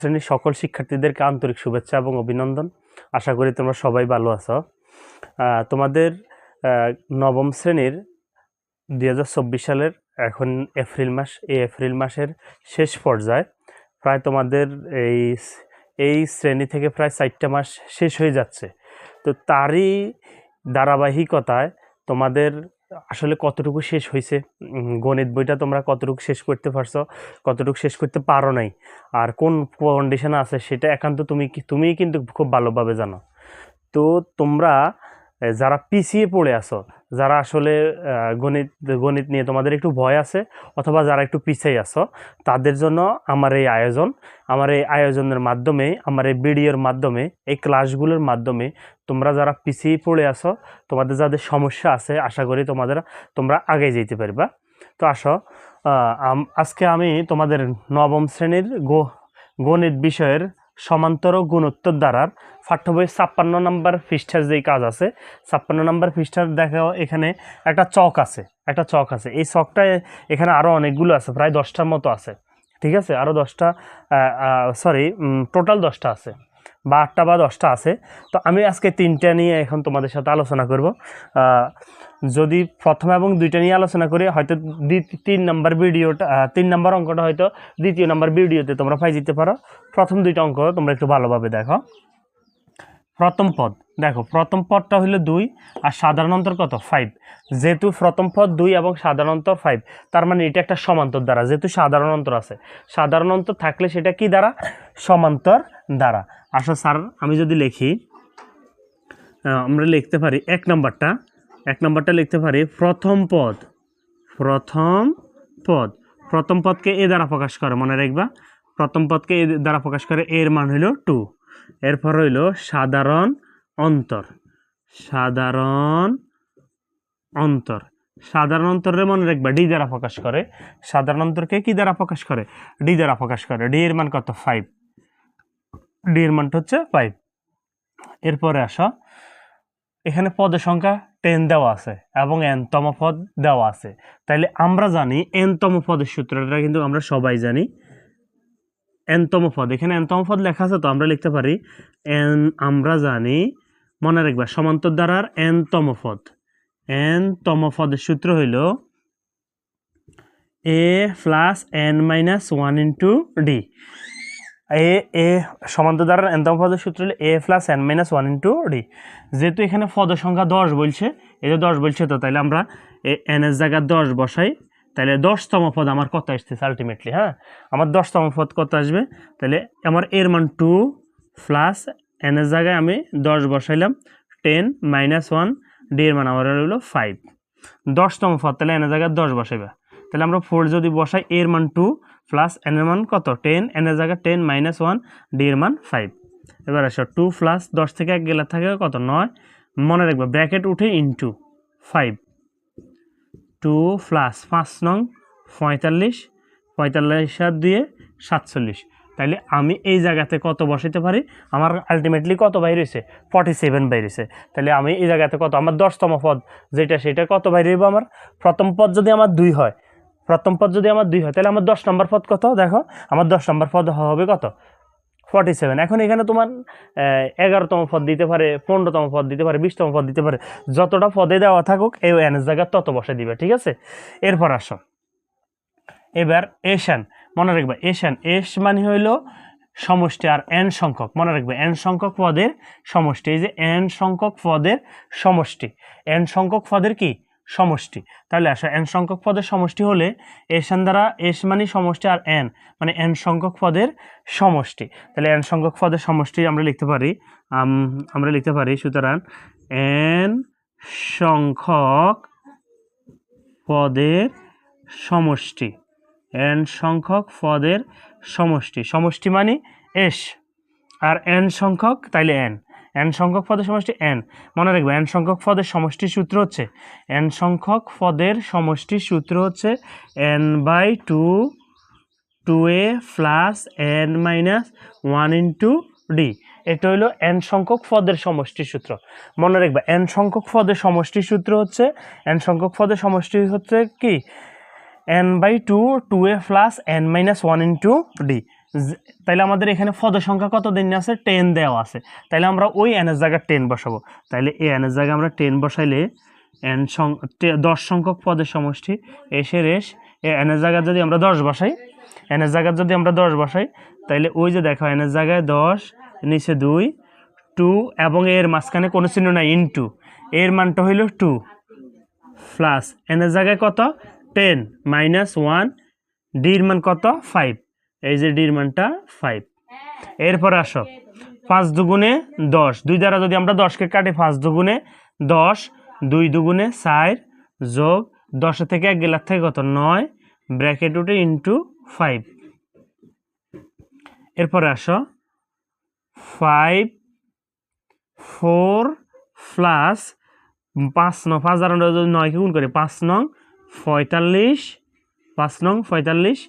শ্রেণীর সকল শিক্ষার্থীদেরকে আন্তরিক শুভেচ্ছা এবং অভিনন্দন। আশা করি তোমরা সবাই ভালো আছো। তোমাদের নবম শ্রেণীর 2024 সালের এখন এপ্রিল মাস, এই এপ্রিল মাসের শেষ পর্যায়ে প্রায় তোমাদের এই শ্রেণী থেকে প্রায় 4টা মাস শেষ হয়ে যাচ্ছে। তো তারই ধারাবাহিকতায় তোমাদের আসলে কতটুকু শেষ হয়েছে, গণিত বইটা তোমরা কতটুকু শেষ করতে পারছো, কতটুকু শেষ করতে পারো নাই, আর কোন কন্ডিশনে আছে সেটা একান্ত তুমিই কিন্তু খুব ভালোভাবে জানো। তো তোমরা যারা পিছিয়ে পড়ে আছো, যারা আসলে গণিত নিয়ে তোমাদের একটু ভয় আছে, অথবা যারা একটু পিছিয়ে আছো, তাদের জন্য আমার এই আয়োজনের মাধ্যমে, আমার এই ভিডিওর মাধ্যমে, এই ক্লাসগুলোর মাধ্যমে তোমরা যারা পিছিয়ে পড়ে আছো, তোমাদের যাদের সমস্যা আছে, আশা করি তোমরা আগে যেতে পারবা। তো আসো, আজকে আমি তোমাদের নবম শ্রেণীর গণিত বিষয়ের সমান্তর গুণোত্তর ধারার পাঠ্য বইয়ের 56 নম্বর পৃষ্ঠার যেই কাজ আছে, 56 নম্বর পৃষ্ঠার দেখো, এখানে একটা চক আছে। এই চকটা এখানে আরও অনেকগুলো আছে, প্রায় 10টার মতো আছে, ঠিক আছে? আরও 10টা, টোটাল 10টা আছে, বা 8টা বা 10টা আছে। তো আমি আজকে 3টা নিয়ে এখন তোমাদের সাথে আলোচনা করব। যদি প্রথম এবং 2টা নিয়ে আলোচনা করি, হয়তো 3 নম্বর অঙ্কটা হয়তো 2য় নম্বর ভিডিওতে তোমরা পাই যেতে পারো। প্রথম 2টা অঙ্ক তোমরা একটু ভালোভাবে দেখো। প্রথম পদ দেখো, প্রথম পদটা হলো 2 আর সাধারণ অন্তর কত? 5। যেহেতু প্রথম পদ 2 এবং সাধারণ অন্তর 5, তার মানে এটা একটা সমান্তর দ্বারা। যেহেতু সাধারণ অন্তর আছে, সাধারণ অন্তর থাকলে সেটা কি দ্বারা? সমান্তর দ্বারা। আসলে স্যার, আমি যদি লিখি, আমরা লিখতে পারি এক নাম্বারটা লিখতে পারি প্রথম পদকে এ দ্বারা প্রকাশ করে, মনে রাখবা। প্রথম পদকে এ দ্বারা প্রকাশ করে, এর মান হইল 2। এরপর হইল সাধারণ অন্তরের মনে রাখবা ডি দ্বারা প্রকাশ করে। সাধারণ অন্তরকে কি দ্বারা প্রকাশ করে? ডি দ্বারা প্রকাশ করে। ডি এর মান কত? 5। ডি এর মানটা হচ্ছে 5। এরপরে আসো, এখানে পদের সংখ্যা 10 দেওয়া আছে এবং n-তম পদ দেওয়া আছে। তাইলে আমরা জানি n-তম পদের সূত্রটা কিন্তু আমরা সবাই জানি। n-তম পদ, এখানে n-তম পদ লেখা আছে, তো আমরা লিখতে পারি আমরা জানি, মনে রাখবা, সমান্তর ধারার n-তম পদের সূত্র হইল a plus n minus 1 into D. সমান্তর ধারার n-তম পদের সূত্র হলো a plus n minus 1 into D. যেহেতু এখানে পদের সংখ্যা 10 বলছে, এটা 10 বলছে, তো তাইলে আমরা n এর জায়গায় 10 বসাই। তাহলে 10তম পদ আমার কত আসতেছে আলটিমেটলি? হ্যাঁ, আমার 10তম পদ কত আসবে? তাহলে আমার এর মান 2 প্লাস n এর জায়গায় আমি 10 বসাইলাম, 10 মাইনাস 1, ডি এর মান আমার হলো 5। 10তম পদ, তাহলে n এর জায়গায় 10 বসাইবা। তাহলে আমরা 4 যদি বসাই, এর মান 2 প্লাস n এর মান কত? 10, n এর জায়গায় 10 মাইনাস 1, ডি এর মান 5। এবার আসো, 2 প্লাস 10 থেকে 1 গেলে থাকে কত? 9। মনে রাখবে ব্র্যাকেট উঠে ইন্টু 5। 2 প্লাস 5 নং 45, 45 আর 2 47। তাইলে আমি এই জায়গাতে কত বসাইতে পারি? আমার আলটিমেটলি কত বাইর হয়েছে? 47 বাইর হয়েছে। তাহলে আমি এই জায়গাতে কত, আমার 10তম পদ যেটা, সেটা কত বাইর হইব? আমার প্রথম পদ যদি আমার 2 হয়, তাহলে আমার 10 নম্বর পদ কত? দেখো, আমার 10 নম্বর পদ হবে কত? 47। এখন এখানে তোমার 11তম পদ দিতে পারে, 15তম পদ দিতে পারে, 20তম পদ দিতে পারে, যতটা পদে দেওয়া থাকুক এই n এর জায়গা তত বসে দিবে, ঠিক আছে? এরপর আসো, এবার এশান, মনে রাখবে এস মানে হইল সমষ্টি, আর n সংখ্যক, মনে রাখবে n সংখ্যক পদের সমষ্টি। এই যে n সংখ্যক পদের সমষ্টি, n সংখ্যক পদের কি? সমষ্টি। তাহলে আসো, n সংখ্যক পদের সমষ্টি হলে এশান দ্বারা, এস মানে সমষ্টি আর n মানে n সংখ্যক পদের সমষ্টি। তাহলে n সংখ্যক পদের সমষ্টি আমরা লিখতে পারি, সুতরাং n সংখ্যক পদের সমষ্টি, n সংখ্যক পদের সমষ্টি মানে এস, আর n সংখ্যক, তাইলে n সংখ্যক পদের সমষ্টি n। মনে রাখবে n সংখ্যক পদের সমষ্টি সূত্র হচ্ছে, n সংখ্যক পদের সমষ্টি সূত্র হচ্ছে n/2, 2a plus n minus 1 into D. এটা হইল n সংখ্যক পদের সমষ্টি সূত্র। মনে রাখবে n সংখ্যক পদের সমষ্টি সূত্র হচ্ছে, n সংখ্যক পদের সমষ্টি হচ্ছে কি? n/2, 2a plus n minus 1 into D. তাইলে আমাদের এখানে পদ সংখ্যা কত দিন আছে 10 দেওয়া আছে, তাইলে আমরা ওই n এর জায়গায় 10 বসাবো। তাইলে এই n এর জায়গায় আমরা 10 বসাইলে n 10 সংখ্যক পদের সমষ্টি এসে রেশ n এর জায়গায় যদি আমরা 10 বসাই, n এর জায়গায় যদি আমরা 10 বসাই, তাইলে ওই যে দেখো n এর জায়গায় 10 নিচে 2 2 এবং এর মাঝখানে কোনো চিহ্ন নাই ইনটু এর মানটা হইল 2 প্লাস n এর জায়গায় কত 10 মাইনাস 1 ডির মান কত 5, এই যে ডির মানটা 5। এরপর আসো 5 দুগুণে 10, 2 দ্বারা যদি আমরা 10কে কাটি 5 দুগুণে 10, 2 দুগুণে 4 যোগ 10 থেকে 1 গেলার থেকে কত 9 ব্র্যাকেট উঠে ইন্টু 5। এরপরে আসো 5 4 প্লাস 5 দ্বারা যদি 9কে গুণ করি 5 9 45, 5 9 45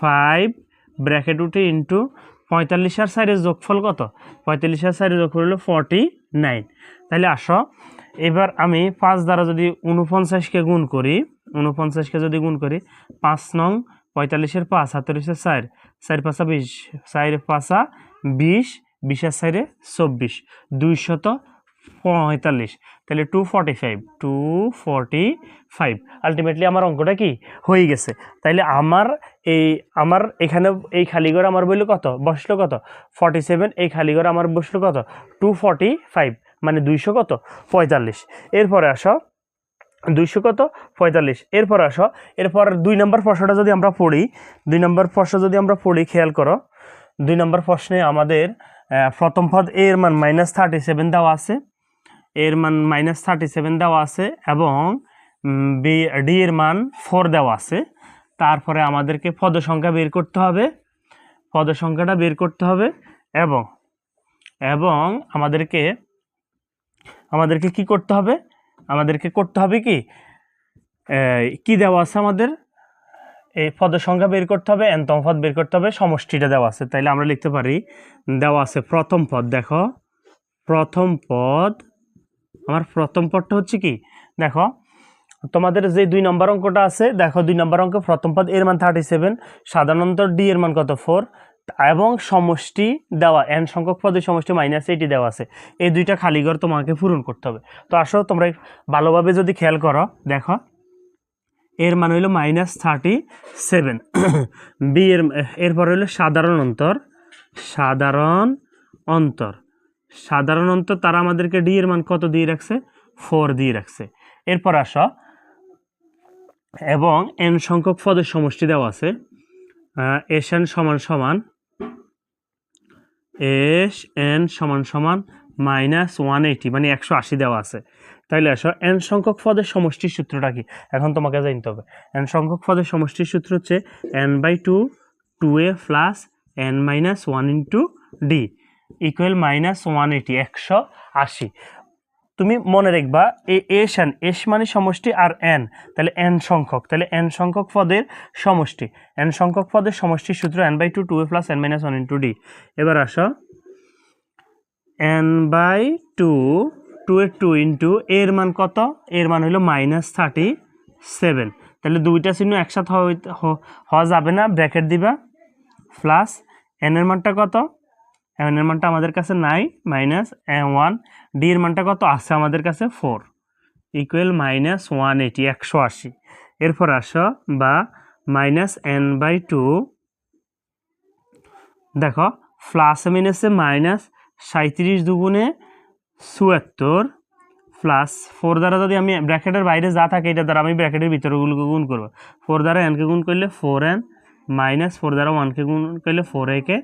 5 ব্র্যাকেট উঠে ইন্টু 45 আর 4 এর যোগফল কত 45 আর 4 এর যোগফল হলো 49। তাহলে আসো এবার আমি 5 দ্বারা যদি 49কে গুণ করি 49কে যদি গুণ করি 5 9 45 এর 5 হাতের হচ্ছে 4 4 5 20 4 5 20 20 আর 4 24 245, তাহলে 245 আলটিমেটলি আমার অঙ্কটা কি হয়ে গেছে। তাইলে আমার এখানে এই খালিঘর আমার বললো কত বসলো কত 47, এই খালিঘর আমার বসলো কত 245 মানে 200 কত 45। এরপরে আসো 200 কত 45। এরপর আসো এরপর 2 নম্বর প্রশ্নটা যদি আমরা পড়ি 2 নম্বর প্রশ্ন যদি আমরা পড়ি খেয়াল করো 2 নম্বর প্রশ্নে আমাদের প্রথম পদ এর মান -37 দেওয়া আছে, এর মান -37 দেওয়া আছে এবং ডি এর মান 4 দেওয়া আছে। তারপরে আমাদেরকে পদ সংখ্যা বের করতে হবে, পদ সংখ্যাটা বের করতে হবে এবং আমাদেরকে কি করতে হবে আমাদেরকে করতে হবে কি দেওয়া আছে আমাদের এই পদের সংখ্যা বের করতে হবে nতম পদ বের করতে হবে সমষ্টিটা দেওয়া আছে। তাইলে আমরা লিখতে পারি দেওয়া আছে প্রথম পদ, দেখো প্রথম পদ আমার প্রথম পদটা হচ্ছে কি দেখো তোমাদের যে 2 নম্বর অঙ্কটা আছে দেখো 2 নম্বর অঙ্ক প্রথম পদ এর মান 37 সাধারণত ডি এর মান কত 4 এবং সমষ্টি দেওয়া n সংখ্যক পদের সমষ্টি -80 দেওয়া আছে, এই দুইটা খালি ঘর তোমাকে পূরণ করতে হবে। তো আসো তোমরা ভালোভাবে যদি খেয়াল করো দেখো এর মান হইল -37 বি এরপর হইল সাধারণ অন্তর তারা আমাদেরকে ডি এর মান কত দিয়ে রাখছে 4 দিয়ে রাখছে। এরপর আসো এবং n সংখ্যক পদের সমষ্টি দেওয়া আছে Sn সমান সমান -180 মানে 180 দেওয়া আছে। তাইলে আসো n সংখ্যক পদের সমষ্টির সূত্রটা কি এখন তোমাকে জানতে হবে। n সংখ্যক পদের সমষ্টির সূত্র হচ্ছে n/2 2a plus n-1 into D equal -180 180। তুমি মনে রাখবা এস মানে সমষ্টি আর n তাহলে n সংখ্যক, তাহলে n সংখ্যক পদের সমষ্টি সমষ্টির সূত্র n/2 2a plus n-1 into D. এবার আসো n/2 2 এর 2 ইন্টু এর মান কত এর মান হলো -37, তাহলে দুইটা চিহ্ন একসাথে হওয়া যাবে না ব্র্যাকেট দিবা প্লাস n এর মানটা কত n এর মানটা আমাদের কাছে নাই -1 ডি এর মানটা কত আছে আমাদের কাছে 4 ইকুয়াল -180 180। এরপর আসো বা -n/2 দেখো প্লাস মিনেছে -37 দুগুণে 74 প্লাস 4 দ্বারা যদি আমি ব্র্যাকেটের বাইরে যা থাকে এটা দ্বারা আমি ব্র্যাকেটের ভিতরগুলোকে গুণ করবো 4 দ্বারা n-কে গুণ করলে 4n -4 দ্বারা 1-কে গুণ করলে 4a-কে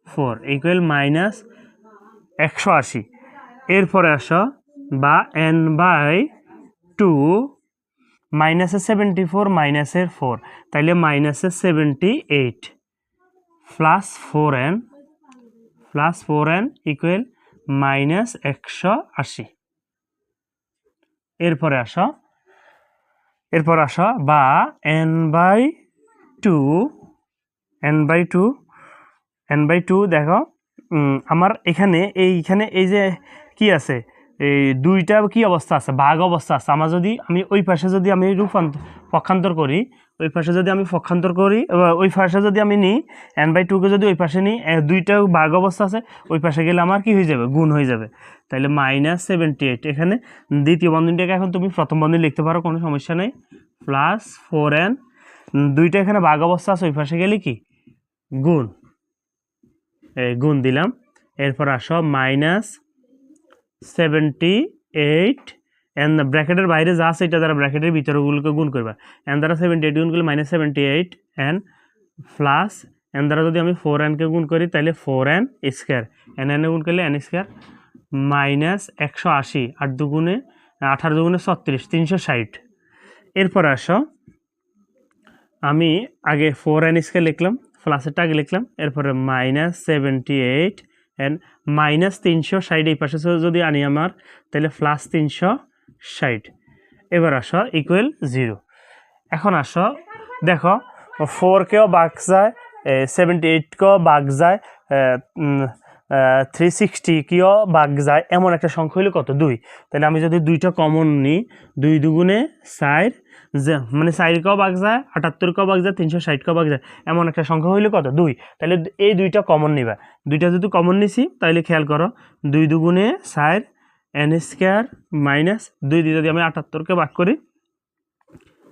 4 ইকুয়াল -180। এরপরে আসো বা n/2 -74 -4 তাইলে -78 প্লাস 4n ইকুয়াল -180। এরপরে আসো বা n/2 দেখো আমার এখানে এই যে কি আছে এই দুইটা কি অবস্থা আছে ভাগ অবস্থা আছে। আমি ওই পাশে যদি আমি পক্ষান্তর করি ওই পাশে যদি আমি পক্ষান্তর করি, ওই পাশে যদি আমি নিই n/2 কে যদি ওই পাশে নিই, দুইটা ভাগ অবস্থা আছে, ওই পাশে গেলে আমার কি হয়ে যাবে, গুণ হয়ে যাবে। তাহলে -78 এখানে দ্বিতীয় বন্ধনীটাকে এখন তুমি প্রথম বন্ধনী লিখতে পারো, কোনো সমস্যা নেই, প্লাস 4n, দুইটা এখানে ভাগ অবস্থা আছে, ওই পাশে গেলে কি গুণ, গুণ দিলাম। এরপর আসো -78 এন ব্র্যাকেটের বাইরে যা আছে এটা দ্বারা ব্র্যাকেটের ভিতরেগুলোকে গুণ করবা। এন দ্বারা 78 গুণ করলে -78 এন প্লাস এন দ্বারা যদি আমি 4n-কে গুণ করি তাহলে 4n স্কোয়ার, এন গুণ করলে n স্কোয়ার -180, 8 দুগুণে 18 দুগুণে 36, 360। এরপর আসো আমি আগে 4n স্কোয়ার লিখলাম, প্লাসেরটা আগে লিখলাম, এরপরে -78 এন্ড -360 এই পাশে যদি আনি আমার তাহলে +360। এবার আসো ইকুয়াল 0। এখন আসো দেখো 4কেও ভাগ যায়, 78কেও ভাগ যায়, 360কেও ভাগ যায়, এমন একটা সংখ্যা হলো কত, 2। তাহলে আমি যদি দুইটা কমন নিই, 2 দুগুণে 4, মানে 4কেও ভাগ যায়, 78কেও ভাগ যায়, 360কেও ভাগ যায়, এমন একটা সংখ্যা হইলো কত, 2। তাহলে এই দুইটা কমন নিবা, দুইটা যদি কমন নিছি তাহলে খেয়াল করো 2 দুগুণে 4 n স্কোয়ার মাইনাস 2 দিয়ে যদি আমি 78কে ভাগ করি,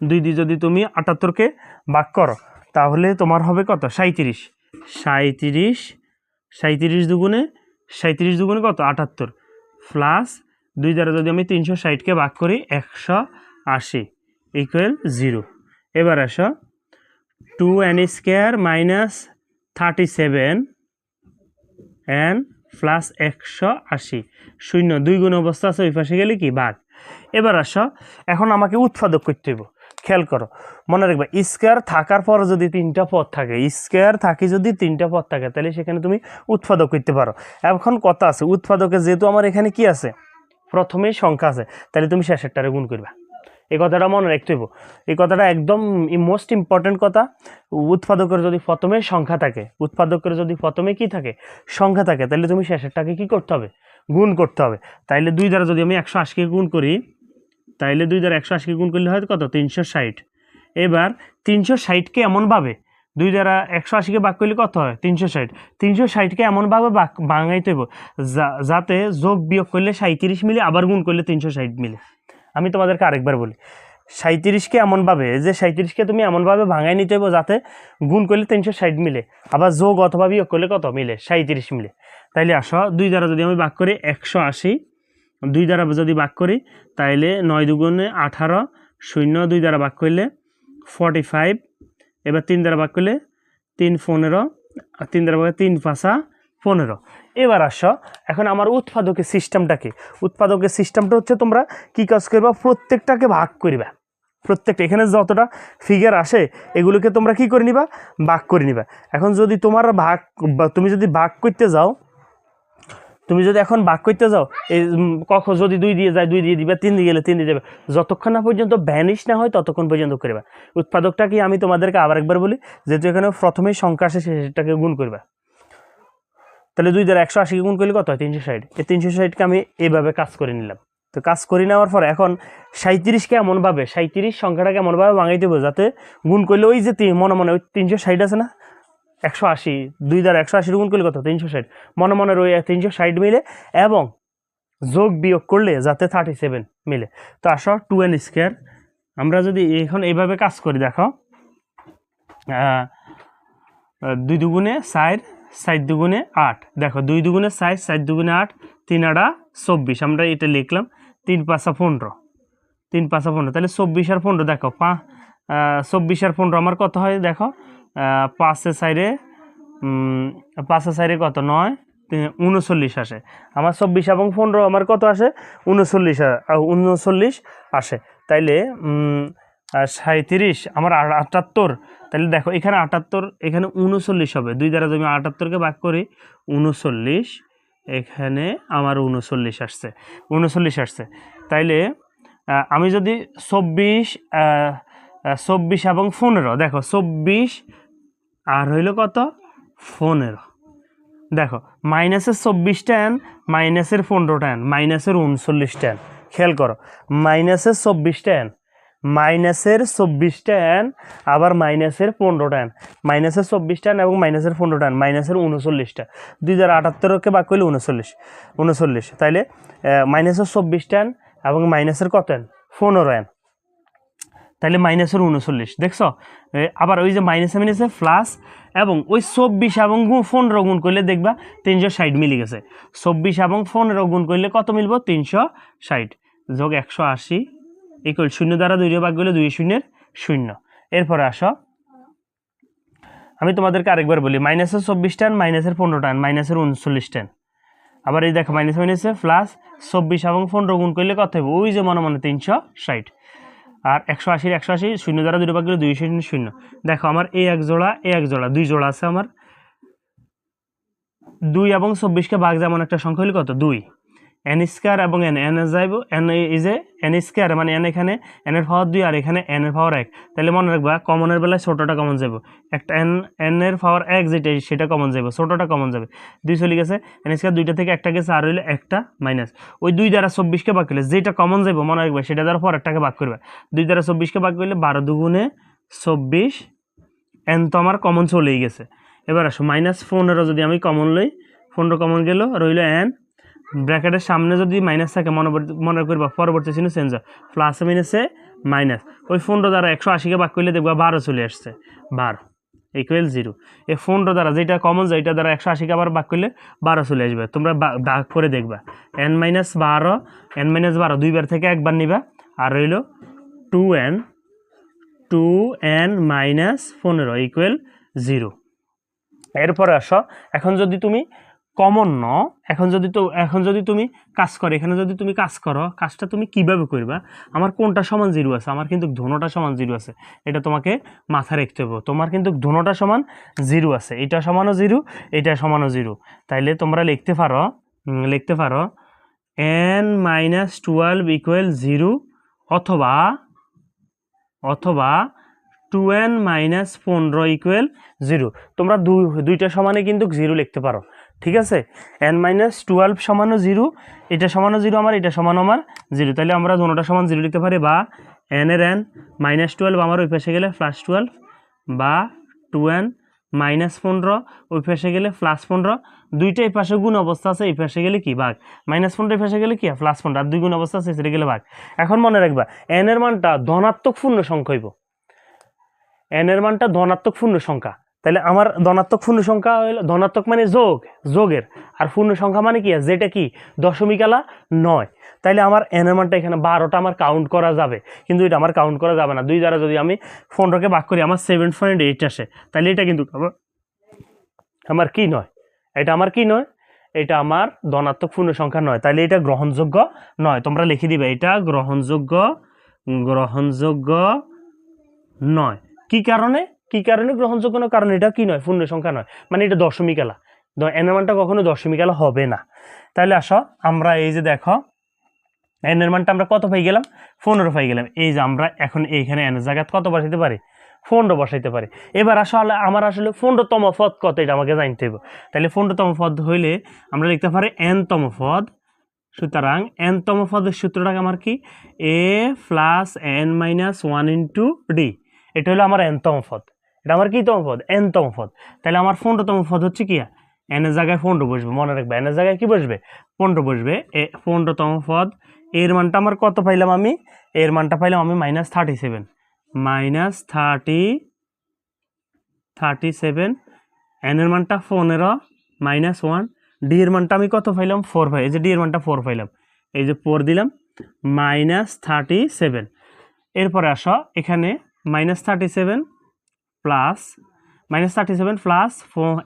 2 দিয়ে যদি তুমি 78কে ভাগ করো তাহলে তোমার হবে কত, 37। 37 দুগুণে কত, 78 প্লাস 2 দ্বারা যদি আমি 360কে ভাগ করি 180 ইকুয়াল 0। এবার আসো 2n square minus 37 n plus 180, 0 2 গুণ অবস্থা আছে, ওই পাশে গেলে কি ভাগ। এবার আসো এখন আমাকে উৎপাদক করতে হইব। খেয়াল করো, মনে রাখবে স্কোয়ার থাকার পর যদি 3টা পদ থাকে, স্কোয়ার থাকে যদি 3টা পদ থাকে তাহলে সেখানে তুমি উৎপাদক করতে পারো। এখন কথা আছে উৎপাদকে যেহেতু আমার এখানে কি আছে, প্রথমেই সংখ্যা আছে, তাহলে তুমি শেষেরটারে গুণ করবা। এই কথাটা মনে রাখতে হইব, এই কথাটা একদম মোস্ট ইম্পর্টেন্ট কথা। উৎপাদকের যদি প্রথমে সংখ্যা থাকে, উৎপাদকের যদি প্রথমে কি থাকে, সংখ্যা থাকে, তাহলে তুমি শেষেরটাকে কি করতে হবে, গুণ করতে হবে। তাইলে 2 দ্বারা যদি আমি 180কে গুণ করি, তাইলে 2 দ্বারা 180কে গুণ করলে হয় কত, 360। এবার 360কে এমনভাবে 2 দ্বারা 180কে ভাগ করলে কত হয়, 360। 360কে এমনভাবে ভাঙাইতে হইব যাতে যোগ বিয়োগ করলে 37 মিলে, আবার গুণ করলে 360 মিলে। আমি তোমাদেরকে আরেকবার বলি, 37কে এমনভাবে, যে 37কে তুমি এমনভাবে ভাঙাই নিতে হবে যাতে গুণ করলে 360 মিলে, আবার যোগ অথবা বিয়োগ করলে কত মিলে, 37 মিলে। তাইলে আসো 2 দ্বারা যদি আমি ভাগ করি 180, 2 দ্বারা যদি ভাগ করি তাইলে 9 দুগুণে 18, 0 2 দ্বারা ভাগ করলে 45, এবার 3 দ্বারা ভাগ করলে 3 15, 3 দ্বারা ভাগ 3 5 15। এবার আসো এখন আমার উৎপাদকের সিস্টেমটা কি, উৎপাদকের সিস্টেমটা হচ্ছে তোমরা কি কাজ করবা, প্রত্যেকটাকে ভাগ করিবা, প্রত্যেকটা এখানে যতটা ফিগার আসে এগুলোকে তোমরা কি করে নিবা, ভাগ করে নিবা। এখন যদি তোমার ভাগ, তুমি যদি ভাগ করতে যাও, তুমি যদি এখন ভাগ করতে যাও, এই কখন যদি 2 দিয়ে যায় 2 দিয়ে দিবা, 3 দিয়ে গেলে 3 দিয়ে দেবে, যতক্ষণ না পর্যন্ত ভ্যানিশ না হয় ততক্ষণ পর্যন্ত করবা। উৎপাদকটা কি আমি তোমাদেরকে আবার একবার বলি, যেহেতু এখানে প্রথমেই সংখ্যা আসে সেটাকে গুণ করবা। তাহলে 2 দ্বারা 180কে গুণ করলে কত হয়, 360। এই 360কে আমি এইভাবে কাজ করে নিলাম। তো কাজ করে নেওয়ার পর এখন 37কে এমনভাবে, 37 সংখ্যাটাকে এমনভাবে ভাঙাই দেবো যাতে গুণ করলে ওই যে মনে মনে ওই 360 আছে না, 180, 2 দ্বারা 180 গুণ করলে কত, 360, মনে মনে ওই 360 মিলে, এবং যোগ বিয়োগ করলে যাতে 37 মিলে। তো আসো 2n স্কোয়ার, আমরা যদি এখন এইভাবে কাজ করি, দেখো 2 দুগুণে 4, 4 দুগুণে 8, দেখো 2 দুগুণে 4, 4 দুগুণে 8, 3 8 24, আমরা এটা লিখলাম, 3 5 15, 3 5 15, তাহলে 24 আর 15, দেখো 24 আর 15 আমার কত হয়, দেখো 5 4 কত 9, 39 আসে আমার। 24 এবং 15 আমার কত আসে, 39 আসে। তাইলে 37 আমার 78, তাহলে দেখো এখানে 78, এখানে 39 হবে। 2 দ্বারা যদি 78কে ভাগ করি 39, এখানে আমার 39 আসছে, 39 আসছে। তাইলে আমি যদি 24 এবং 15, দেখো 24 আর হইল কত, 15, দেখো মাইনাসের 24টা এন, মাইনাসের 15টা এন, মাইনাসের 39টা এন। খেয়াল করো, মাইনাসের 24টা এন, মাইনাসের 24টা এন, আবার মাইনাসের 15টা এন, মাইনাসের 24টা এন এবং মাইনাসের 15টা এন, মাইনাসের 39টা, 2078কে ভাগ করলে 39, তাইলে মাইনাসের 24টা এন এবং মাইনাসের কত এন, 15 এন, তাহলে মাইনাসের 39, দেখছো? আবার ওই যে মাইনাসে মাইনাসে প্লাস, এবং ওই 24 এবং 15 গুণ করলে দেখবা 360 মিলে গেছে। 24 এবং 15 গুণ করলে কত মিলবো, 360 যোগ 180 ইকুয়াল 0 দ্বারা 2 ভাগ করলে 2 শূন্যের 0। এরপরে আসো, আমি তোমাদেরকে আরেকবার বলি, মাইনাসের 24টা এন, মাইনাসের 15টা এন, মাইনাসের 39টা এন, আবার এই দেখো মাইনাসে মাইনাসে প্লাস 24 এবং 15 গুণ করলে কত হবে, ওই যে মনে মনে 360, আর 180 0 দ্বারা 2 ভাগ করলে 2 শূন্য 0। দেখো আমার এই এক জোড়া, এই এক জোড়া, 2 জোড়া আছে আমার। 2 এবং 24কে ভাগ যেমন একটা সংখ্যা হলে কত, 2, এন স্কোয়ার এবং এন এন যাইব, এন এই যে এন স্কোয়ার মানে এন, এখানে এন এর পাওয়ার 2 আর এখানে এন এর পাওয়ার 1, তাহলে মনে রাখবা কমনের বেলায় ছোটটা কমন যাব, একটা এন এর পাওয়ার 1 যেটা সেটা কমন যাব, ছোটটা কমন যাবে, 2 চলে গেছে, এন স্কোয়ার 2টা থেকে একটা গেছে, আর হইলে একটা মাইনাস, ওই 2 দ্বারা 24কে ভাগ করলে যেটা কমন যাব মনে রাখবা সেটা দ্বারা পরেরটাকে ভাগ করবে, 2 দ্বারা 24কে ভাগ করলে 12 দুগুণে 24, এন তো আমার কমন চলেই গেছে। এবার আসো -15 যদি আমি কমন লই, 15 কমন গেল, রইল এন, ব্র্যাকেটের সামনে যদি মাইনাস থাকে মনে করবা পরবর্তী চিহ্ন চেঞ্জ হয়, প্লাসে মাইনাসে মাইনাস, ওই 15 দ্বারা 180কে ভাগ করলে দেখবা 12 চলে আসছে, 12 ইকুয়াল 0। এই 15 দ্বারা যেটা কমন যায় এটা দ্বারা 180কে আবার ভাগ করলে 12 চলে আসবে, তোমরা ভাগ করে দেখবা, n - 12, n - 12 দুইবার থেকে একবার নিবা, আর রইল 2n -15 ইকুয়াল 0। এরপরে আসো, এখন যদি তুমি কমন নাও, এখন যদি তুমি কাজ করো, এখানে যদি তুমি কাজ করো, কাজটা তুমি কিভাবে করবা, আমার কোনটা সমান 0 আছে, আমার কিন্তু ধনটা সমান 0 আছে, এটা তোমাকে মাথায় রাখতে হবে, তোমার কিন্তু ধনটা সমান 0 আছে, এটা সমানও 0, এটা সমানও 0, তাইলে তোমরা লিখতে পারো n - 12 ইকুয়াল 0, অথবা 2n - 15 ইকুয়াল 0। তোমরা দুইটা সমানে কিন্তু 0 লিখতে পারো, ঠিক আছে? n - 12 সমানও 0, এটা সমানও 0 আমার, এটা সমানও আমার 0, তাহলে আমরা দুটোটা সমান 0 লিখতে পারি, বা n এর n -12 আমার ওই পাশে গেলে +12, বা 2n - 15 ওই পাশে গেলে +15, দুইটা এই পাশে গুণ অবস্থা আছে, এই পাশে গেলে কি ভাগ, -15 এই পাশে গেলে কি +15, আর দুই গুণ অবস্থা আছে সেটা গেলে ভাগ। এখন মনে রাখবা n এর মানটা ধনাত্মক পূর্ণ সংখ্যা হইব, n এর মানটা ধনাত্মক পূর্ণ সংখ্যা, তাহলে আমার ধনাত্মক পূর্ণ সংখ্যা হলো, ধনাত্মক মানে যোগের, আর পূর্ণ সংখ্যা মানে কি, যেটা কি দশমিক আলা 9, তাইলে আমার n এর মানটা এখানে 12টা আমার কাউন্ট করা যাবে, কিন্তু এটা আমার কাউন্ট করা যাবে না, 2 দ্বারা যদি আমি 15কে ভাগ করি আমার 7.8 আসে, তাহলে এটা কিন্তু আমার কি নয়, এটা আমার কি নয়, এটা আমার ধনাত্মক পূর্ণ সংখ্যা নয়, তাহলে এটা গ্রহণযোগ্য নয়, তোমরা লিখে দিবে এটা গ্রহণযোগ্য নয়। কি কারণে গ্রহণযোগ্য নয়, কারণ এটা কি নয়, পূর্ণ সংখ্যা নয়, মানে এটা দশমিক আলা, n এর মানটা কখনো দশমিক আলা হবে না। তাহলে আসো আমরা এই যে দেখো n এর মানটা আমরা কত পাই গেলাম, 15 পাই গেলাম, এই যে আমরা এখন এইখানে n এর জায়গায় কত বসাইতে পারি, 15 বসাইতে পারি। এবার আসলে আমার 15তম পদ কত এটা আমাকে জানতে হবে, তাহলে 15তম পদ হইলে আমরা লিখতে পারি n তম পদ, সুতরাং n তম পদের সূত্রটা আমার কি, a + n - 1 * d, এটা হলো আমার n তম পদ, এটা আমার কি তম পদ, n তম পদ, তাহলে আমার 15তম পদ হচ্ছে কি, n এর জায়গায় 15 বসবে, মনে রাখবে n এর জায়গায় কি বসবে, 15 বসবে, 15তম পদ, এর মানটা আমার কত পাইলাম, আমি এর মানটা পাইলাম আমি -37, -37, n এর মানটা 15 - 1, d এর মানটা আমি কত পাইলাম, 4 পাই, এই যে d এর মানটা 4 পাইলাম, এই যে 4 দিলাম, -37। এরপরে আসো এখানে -37 প্লাস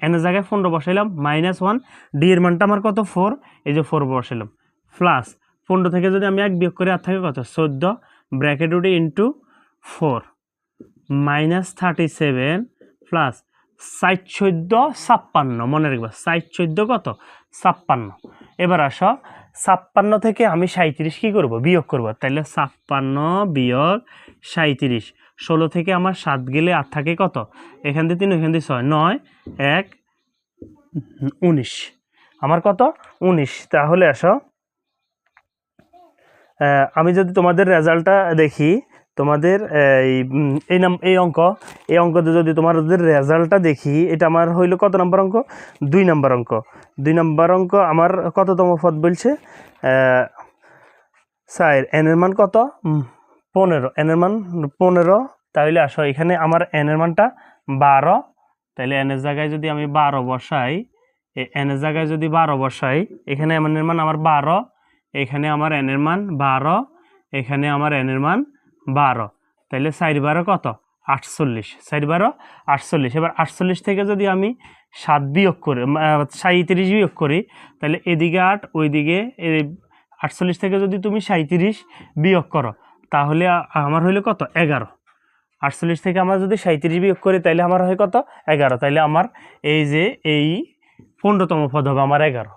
n এর জায়গায় 15 বসাইলাম, -1, d এর মানটা আমার কত, 4, এই যে 4 বসাইলাম, প্লাস 15 থেকে যদি আমি 1 বিয়োগ করি আর থাকে কত, 14, ব্র্যাকেট উঠে ইন্টু 4, -37 প্লাস 4 14 56, মনে রাখবা 4 14 কত, 56। এবার আসো 56 থেকে আমি 37 কি করব, বিয়োগ করব, তাহলে 56 বিয়োগ 37, 16 থেকে আমার 7 গেলে আর থাকে কত, এখান থেকে 3, এখান থেকে 6, 9 1 19, আমার কত 19। তাহলে আসো আমি যদি তোমাদের রেজাল্টটা দেখি, তোমাদের এই অঙ্কতে যদি তোমাদের রেজাল্টটা দেখি, এটা আমার হইলো কত নম্বর অঙ্ক? 2 নম্বর অঙ্ক। 2 নম্বর অঙ্ক আমার কততম পদ বলছে? স্যার এন এর মান কত? 15। এন এর মান 15। তাহলে আসো এখানে আমার এন এর মানটা 12। তাহলে এন এর জায়গায় যদি আমি 12 বসাই, এন এর জায়গায় যদি 12 বসাই, এখানে এন এর মান আমার 12, এখানে আমার এন এর মান 12, এখানে আমার এন এর মান 12। তাহলে 4 12 কত? 48। 4 12 48। এবার 48 থেকে যদি আমি 7 বিয়োগ করি, 37 বিয়োগ করি, তাহলে এদিকে 8, ওইদিকে 48 থেকে যদি তুমি 37 বিয়োগ করো, তাহলে আমার হইলো কত? 11। 48 থেকে আমরা যদি 37 বিয়োগ করি, তাইলে আমার হয় কত? 11। তাইলে আমার এই যে এই 15তম পদ হবে আমার 11।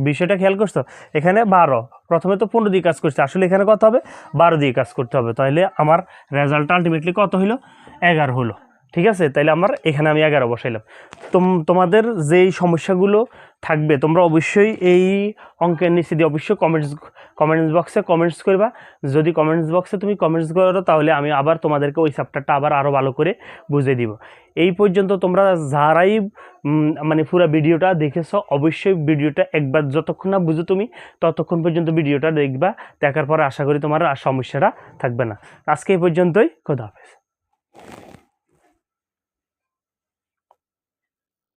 বিষয়টা খেয়াল করছো? এখানে 12, প্রথমে তো 15 দিয়ে কাজ করছে, আসলে এখানে কত হবে? 12 দিয়ে কাজ করতে হবে। তাহলে আমার রেজাল্ট আলটিমেটলি কত হইলো? 11 হলো। ঠিক আছে, তাইলে আমার এখানে আমি 11 বসাইলাম। তোমাদের যেই সমস্যাগুলো থাকবে, তোমরা অবশ্যই এই অঙ্কের নিচে দিয়ে অবশ্যই কমেন্টস বক্সে কমেন্টস করবা। যদি কমেন্টস বক্সে তুমি কমেন্টস করো, তাহলে আমি আবার তোমাদেরকে ওই চ্যাপ্টারটা আবার আরও ভালো করে বুঝিয়ে দিব। এই পর্যন্ত তোমরা যারাই মানে পুরো ভিডিওটা দেখেছো, অবশ্যই ভিডিওটা একবার যতক্ষণ না বুঝো তুমি, ততক্ষণ পর্যন্ত ভিডিওটা দেখবা। দেখার পরে আশা করি তোমার আর সমস্যাটা থাকবে না। আজকে এই পর্যন্তই। খোদা হাফেজ।